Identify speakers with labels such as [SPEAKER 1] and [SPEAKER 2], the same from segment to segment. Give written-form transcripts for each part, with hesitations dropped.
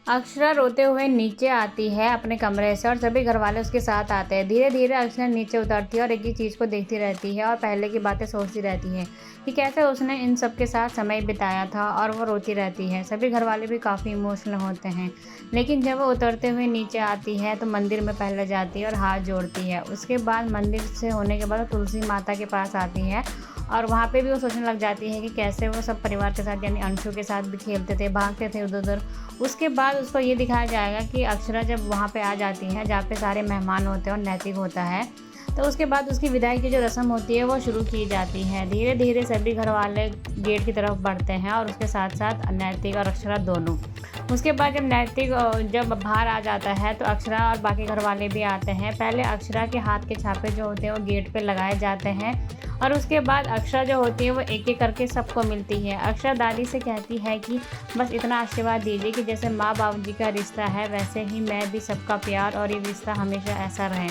[SPEAKER 1] अक्षरा रोते हुए नीचे आती है अपने कमरे से और सभी घरवाले उसके साथ आते हैं। धीरे धीरे अक्षरा नीचे उतरती है और एक ही चीज़ को देखती रहती है और पहले की बातें सोचती रहती है कि कैसे उसने इन सब के साथ समय बिताया था, और वो रोती रहती है। सभी घरवाले भी काफ़ी इमोशनल होते हैं, लेकिन जब वो उतरते हुए नीचे आती है तो मंदिर में पहले जाती है और हाथ जोड़ती है। उसके बाद मंदिर से होने के बाद वो तुलसी माता के पास आती है और वहाँ पे भी वो सोचने लग जाती है कि कैसे वो सब परिवार के साथ यानी अंशु के साथ भी खेलते थे, भागते थे उधर-उधर। उसके बाद उसको ये दिखाया जाएगा कि अक्षरा जब वहाँ पे आ जाती है जहाँ पे सारे मेहमान होते हैं और नैतिक होता है, तो उसके बाद उसकी विदाई की जो रस्म होती है वो शुरू की जाती है। धीरे धीरे सभी घरवाले गेट की तरफ बढ़ते हैं और उसके साथ साथ नैतिक और अक्षरा दोनों। उसके बाद जब नैतिक जब बाहर आ जाता है तो अक्षरा और बाकी घरवाले भी आते हैं। पहले अक्षरा के हाथ के छापे जो होते हैं वो गेट पे लगाए जाते हैं और उसके बाद अक्षरा जो होती है वो एक-एक करके सबको मिलती है। अक्षरा दादी से कहती है कि बस इतना आशीर्वाद दीजिए कि जैसे माँ-बाप जी का रिश्ता है वैसे ही मैं भी सबका प्यार और ये रिश्ता हमेशा ऐसा रहे।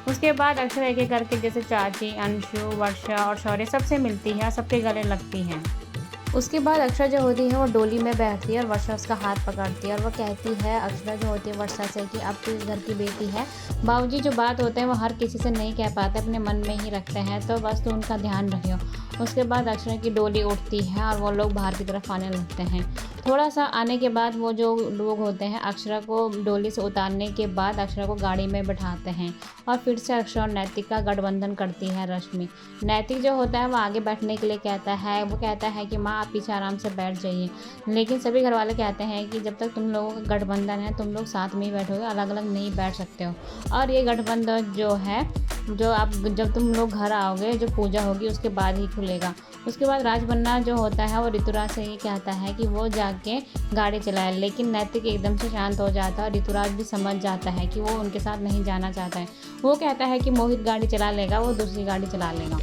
[SPEAKER 1] उसके बाद अक्षरा एक-एक करके जैसे चाची, अंशु, वर्षा और शौर्य सबसे मिलती है और सबके गले लगती हैं। उसके बाद अक्षरा जो होती है वो डोली में बैठती है और वर्षा उसका हाथ पकड़ती है और वो कहती है अक्षरा जो होती है वर्षा से कि अब तू इस घर की बेटी है। बाबूजी जो बात होते हैं वो हर किसी से नहीं कह पाते, अपने मन में ही रखते हैं, तो बस तू उनका ध्यान रखियो। उसके बाद अक्षरा की डोली उठती है और वो लोग बाहर की तरफ आने लगते हैं। थोड़ा सा आने के बाद वो जो लोग होते हैं अक्षरा को डोली से उतारने के बाद अक्षरा को गाड़ी में बैठाते हैं और फिर से अक्षरा और नैतिक का गठबंधन करती है रश्मि। नैतिक जो होता है वो आगे बैठने के लिए कहता है, वो कहता है कि माँ आप पीछे आराम से बैठ जाइए, लेकिन सभी घरवाले कहते हैं कि जब तक तुम लोगों का गठबंधन है तुम लोग साथ में ही बैठोगे, अलग अलग नहीं बैठ सकते हो। और ये गठबंधन जो है जो आप जब तुम लोग घर आओगे जो पूजा होगी उसके बाद ही खुलेगा। उसके बाद राजबन्ना जो होता है वो ऋतुराज से ये कहता है कि वो जाके गाड़ी चलाए, लेकिन नैतिक एकदम से शांत हो जाता है और ऋतुराज भी समझ जाता है कि वो उनके साथ नहीं जाना चाहता है। वो कहता है कि मोहित गाड़ी चला लेगा, वो दूसरी गाड़ी चला लेगा।